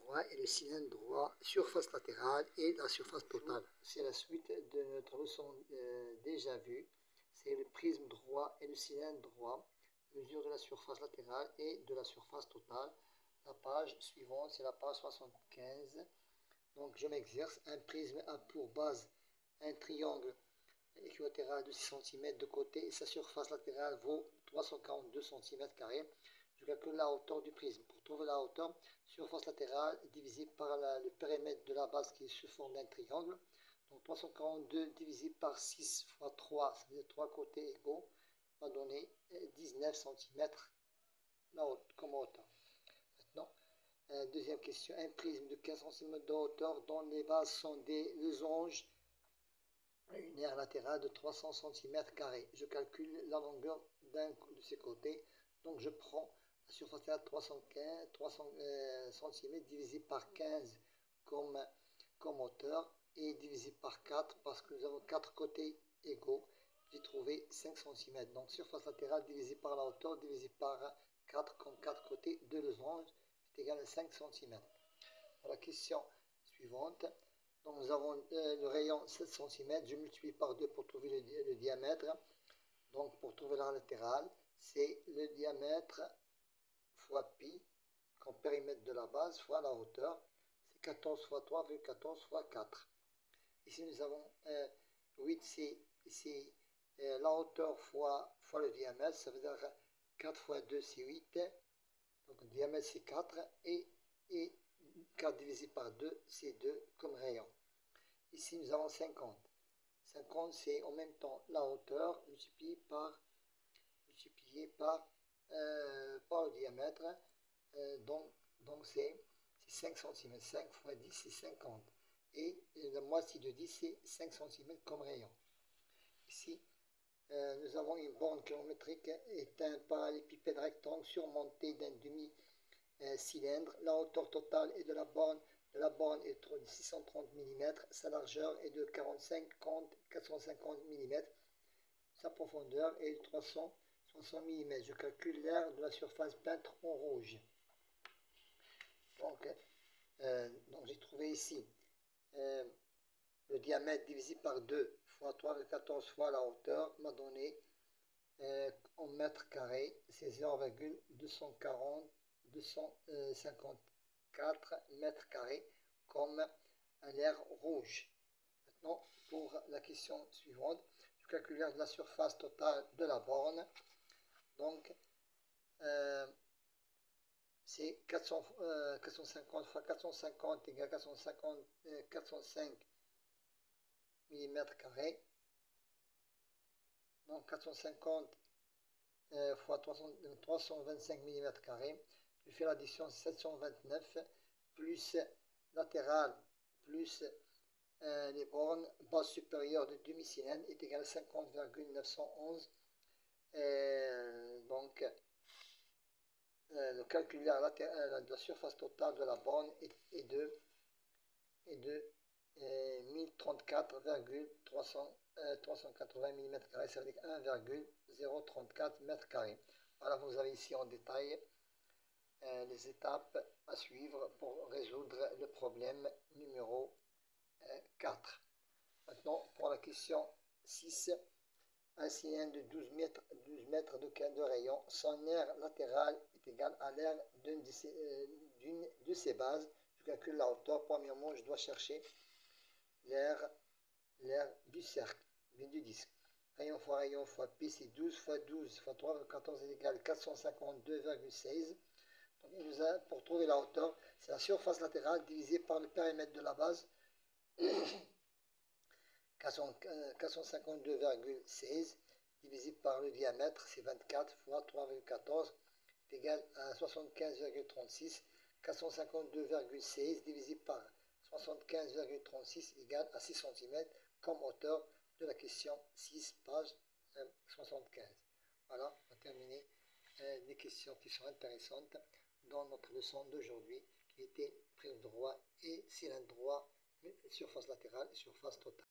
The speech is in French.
droit et le cylindre droit, surface latérale et la surface totale. C'est la suite de notre leçon déjà vue. C'est le prisme droit et le cylindre droit, mesure de la surface latérale et de la surface totale. La page suivante, c'est la page 75. Donc je m'exerce. Un prisme a pour base un triangle équilatéral de 6 cm de côté et sa surface latérale vaut 342 cm². Je calcule la hauteur du prisme. Pour trouver la hauteur, surface latérale divisée par le périmètre de la base qui se forme d'un triangle. Donc 342 divisé par 6 fois 3, ça veut dire 3 côtés égaux, va donner 19 cm comme hauteur. Maintenant, deuxième question. Un prisme de 15 cm de hauteur dont les bases sont des losanges à une aire latérale de 300 cm². Je calcule la longueur d'un de ces côtés. Donc je prends la surface latérale 300 cm divisé par 15 comme hauteur et divisé par 4 parce que nous avons 4 côtés égaux. J'ai trouvé 5 cm. Donc surface latérale divisé par la hauteur divisé par 4 comme 4 côtés de losange est égal à 5 cm. La question suivante. Donc nous avons le rayon 7 cm, je multiplie par 2 pour trouver le diamètre. Donc pour trouver la latérale, c'est le diamètre fois pi, comme périmètre de la base, fois la hauteur. C'est 14 fois 3, 14 fois 4. Ici nous avons 8, c'est la hauteur fois le diamètre, ça veut dire 4 fois 2 c'est 8. Donc le diamètre c'est 4 et 4 divisé par 2, c'est 2 comme rayon. Ici, nous avons 50. 50, c'est en même temps la hauteur multipliée par le diamètre. Donc c'est 5 cm. 5 fois 10, c'est 50. Et la moitié de 10, c'est 5 cm comme rayon. Ici, nous avons une borne kilométrique et un parallélépipède rectangle surmonté d'un demi-cylindre. La hauteur totale est de la borne est de 630 mm, sa largeur est de 450 mm, sa profondeur est de 300 mm. Je calcule l'aire de la surface peinte en rouge. Donc j'ai trouvé ici le diamètre divisé par 2 fois 3,14 fois la hauteur m'a donné en mètres carrés, c'est 0,254 mètres carrés comme l'aire rouge. Maintenant, pour la question suivante, je calcule l'aire de la surface totale de la borne. Donc, c'est 450 fois 450 égale 405 mm². Donc 450 fois 325 mm². Je fais l'addition 729 plus latérale plus les bornes base supérieure de demi-cylindre est égal à 50,911. Donc le calcul de la surface totale de la borne est de 1034,380 mm², ça veut dire 1,034 m². Voilà, vous avez ici en détail les étapes à suivre pour résoudre le problème numéro 4. Maintenant, pour la question 6, un cylindre de 12 mètres de rayon, son aire latérale est égale à l'aire d'une de ses bases. Je calcule la hauteur. Premièrement, je dois chercher l'aire du cercle, du disque. Rayon fois pi, c'est 12 fois 12 fois 3, 14 est égal à 452,16. Donc, pour trouver la hauteur, c'est la surface latérale divisée par le périmètre de la base. 452,16 divisé par le diamètre, c'est 24 fois 3,14 est égal à 75,36. 452,16 divisé par 75,36 égale à 6 cm comme hauteur de la question 6, page 75. Voilà, on va terminer les questions qui sont intéressantes dans notre leçon d'aujourd'hui qui était prisme droit et cylindre droit, surface latérale et surface totale.